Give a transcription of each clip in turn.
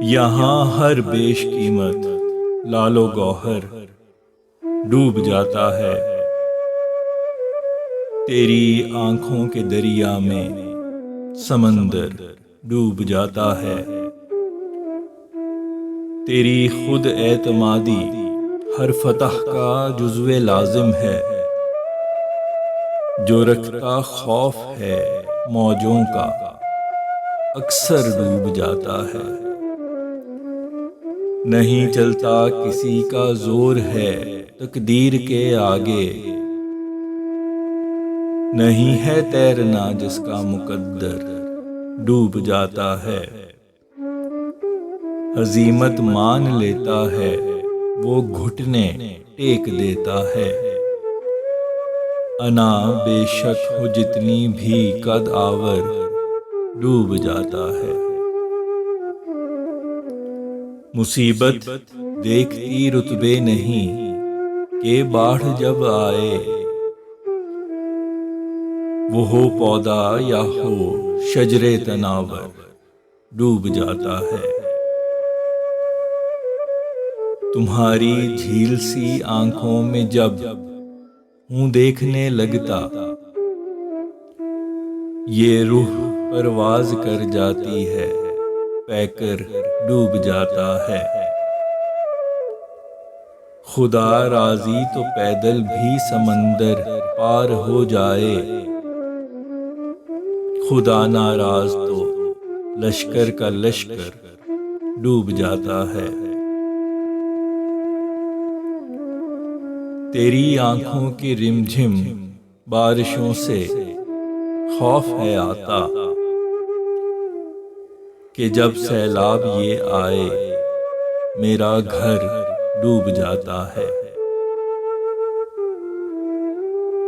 یہاں ہر بیش قیمت لال و گوہر ڈوب جاتا ہے، تیری آنکھوں کے دریا میں سمندر ڈوب جاتا ہے۔ تیری خود اعتمادی ہر فتح کا جزو لازم ہے، جو رکھتا خوف ہے موجوں کا اکثر ڈوب جاتا ہے۔ نہیں چلتا کسی کا زور ہے تقدیر کے آگے، نہیں ہے تیرنا جس کا مقدر ڈوب جاتا ہے۔ ہزیمت مان لیتا ہے وہ گھٹنے ٹیک دیتا ہے، انا بے شک ہو جتنی بھی قد آور ڈوب جاتا ہے۔ مصیبت دیکھتی رتبے نہیں کہ باڑھ جب آئے، وہ ہو پودا یا ہو شجر تناور ڈوب جاتا ہے۔ تمہاری جھیل سی آنکھوں میں جب ہوں دیکھنے لگتا، یہ روح پرواز کر جاتی ہے پے کر ڈوب جاتا ہے۔ خدا راضی تو پیدل بھی سمندر پار ہو جائے، خدا ناراض تو لشکر کا لشکر ڈوب جاتا ہے۔ تیری آنکھوں کی رمجھم بارشوں سے خوف ہے آتا، کہ جب سیلاب یہ آئے میرا گھر ڈوب جاتا ہے۔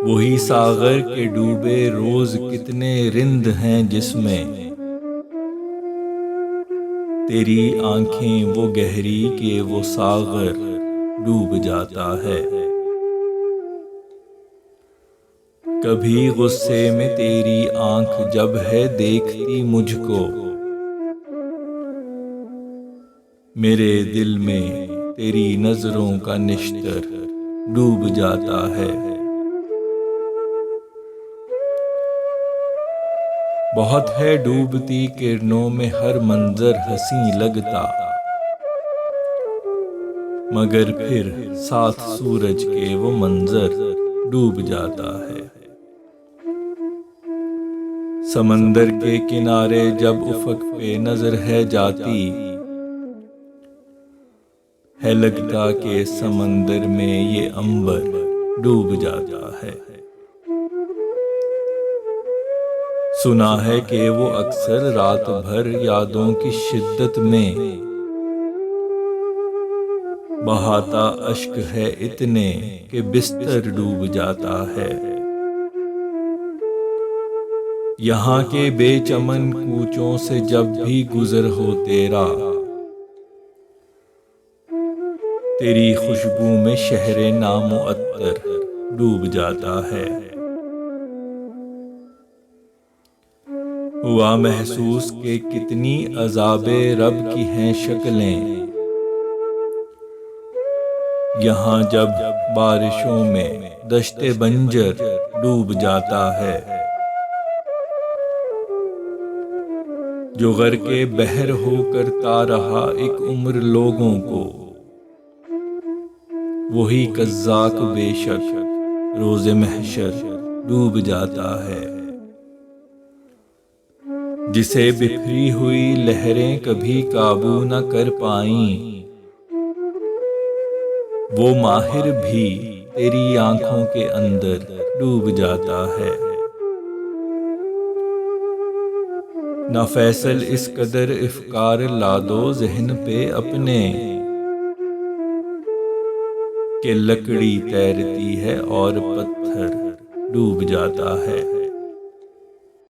وہی ساغر کے ڈوبے روز کتنے رند ہیں جس میں، تیری آنکھیں وہ گہری کہ وہ ساغر ڈوب جاتا ہے۔ کبھی غصے میں تیری آنکھ جب ہے دیکھتی مجھ کو، میرے دل میں تیری نظروں کا نشتر ڈوب جاتا ہے۔ بہت ہے ڈوبتی کرنوں میں ہر منظر حسیں لگتا، مگر پھر ساتھ سورج کے وہ منظر ڈوب جاتا ہے۔ سمندر کے کنارے جب افق پہ نظر ہے جاتی، ہے لگتا کہ سمندر میں یہ عنبر ڈوب جاتا ہے۔ سنا ہے کہ وہ اکثر رات بھر یادوں کی شدت میں بہاتا اشک ہے اتنے کہ بستر ڈوب جاتا ہے۔ یہاں کے بے چمن کوچوں سے جب بھی گزر ہو تیرا، تیری خوشبو میں شہر نامعطر ڈوب جاتا ہے۔ ہوا محسوس کہ کتنی عذاب رب کی ہیں شکلیں، یہاں جب بارشوں میں دشت بنجر ڈوب جاتا ہے۔ جو غرق بحر ہو کرتا رہا ایک عمر لوگوں کو، وہی قزاق بے شک روز محشر ڈوب جاتا ہے۔ جسے بکھری ہوئی لہریں کبھی قابو نہ کر پائیں، وہ ماہر بھی تیری آنکھوں کے اندر ڈوب جاتا ہے۔ نہ فیصل اس قدر افکار لا دو ذہن پہ اپنے، کہ لکڑی تیرتی ہے اور پتھر ڈوب جاتا ہے۔